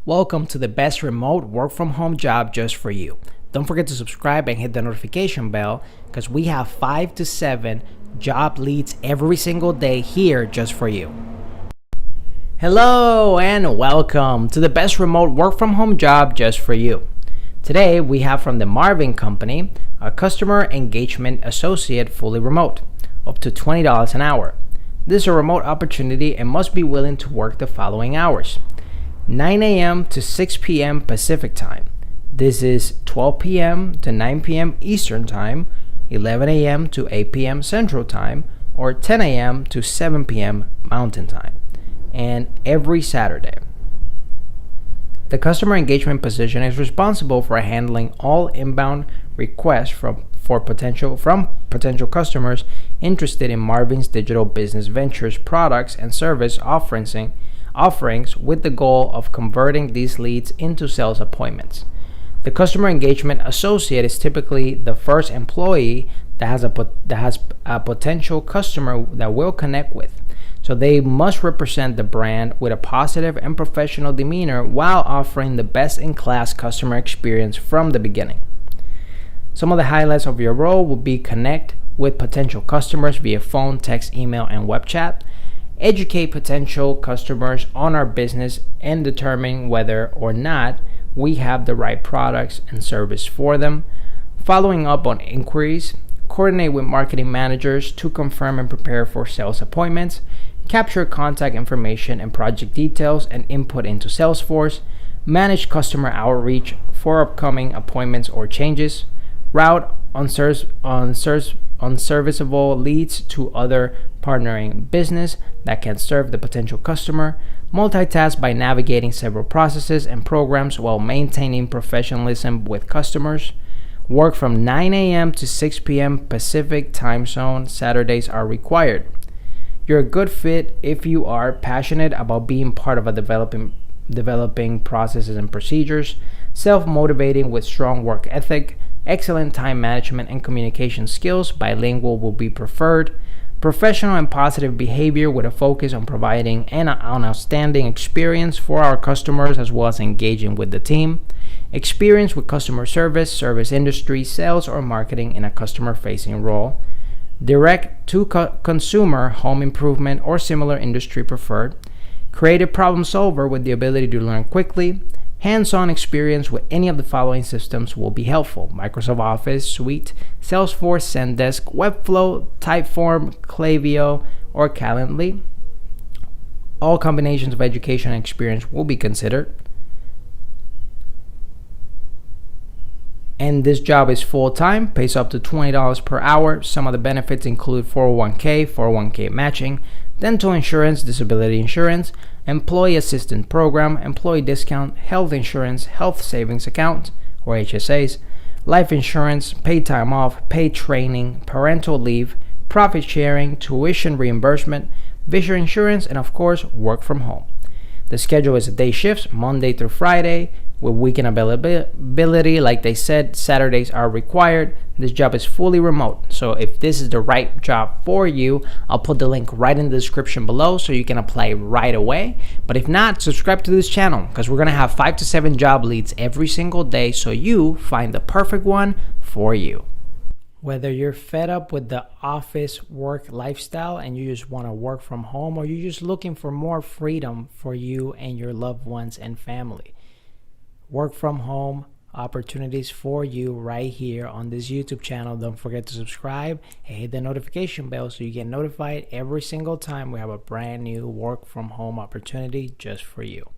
Welcome to the best remote work from home job just for you. Don't forget to subscribe and hit the notification bell because we have 5 to 7 job leads every single day here just for you. Hello and welcome to the best remote work from home job just for you. Today we have from the Marvin Company a customer engagement associate fully remote, up to $20 an hour. This is a remote opportunity and must be willing to work the following hours: 9 a.m. to 6 p.m. Pacific time. This is 12 p.m. to 9 p.m. Eastern time, 11 a.m. to 8 p.m. Central time, or 10 a.m. to 7 p.m. Mountain time, and every Saturday. The customer engagement position is responsible for handling all inbound requests from potential customers interested in Marvin's digital business ventures, products, and service offerings with the goal of converting these leads into sales appointments. The customer engagement associate is typically the first employee that has a potential customer that will connect with. So they must represent the brand with a positive and professional demeanor while offering the best-in-class customer experience from the beginning. Some of the highlights of your role will be connect with potential customers via phone, text, email, and web chat, educate potential customers on our business and determine whether or not we have the right products and service for them, following up on inquiries, coordinate with marketing managers to confirm and prepare for sales appointments, capture contact information and project details and input into Salesforce, manage customer outreach for upcoming appointments or changes, route unserviceable leads to other partnering business that can serve the potential customer, multitask by navigating several processes and programs while maintaining professionalism with customers, work from 9 a.m. to 6 p.m. Pacific time zone. Saturdays are required. You're a good fit if you are passionate about being part of a developing processes and procedures, self-motivating with strong work ethic, excellent time management and communication skills. Bilingual will be preferred. Professional and positive behavior with a focus on providing an outstanding experience for our customers as well as engaging with the team. Experience with customer service industry, sales, or marketing in a customer-facing role. Direct-to-consumer, home improvement, or similar industry preferred. Creative problem solver with the ability to learn quickly. Hands-on experience with any of the following systems will be helpful: Microsoft Office Suite, Salesforce, Zendesk, Webflow, Typeform, Klaviyo, or Calendly. All combinations of education and experience will be considered. And this job is full-time, pays up to $20 per hour. Some of the benefits include 401k matching, dental insurance, disability insurance, employee assistance program, employee discount, health insurance, health savings account, or HSAs, life insurance, paid time off, paid training, parental leave, profit sharing, tuition reimbursement, vision insurance, and of course, work from home. The schedule is a day shifts, Monday through Friday, with weekend availability. Like they said, Saturdays are required. This job is fully remote. So if this is the right job for you, I'll put the link right in the description below so you can apply right away. But if not, subscribe to this channel because we're going to have 5 to 7 job leads every single day so you find the perfect one for you. Whether you're fed up with the office work lifestyle and you just want to work from home, or you're just looking for more freedom for you and your loved ones and family, work from home opportunities for you right here on this YouTube channel. Don't forget to subscribe and hit the notification bell so you get notified every single time we have a brand new work from home opportunity just for you.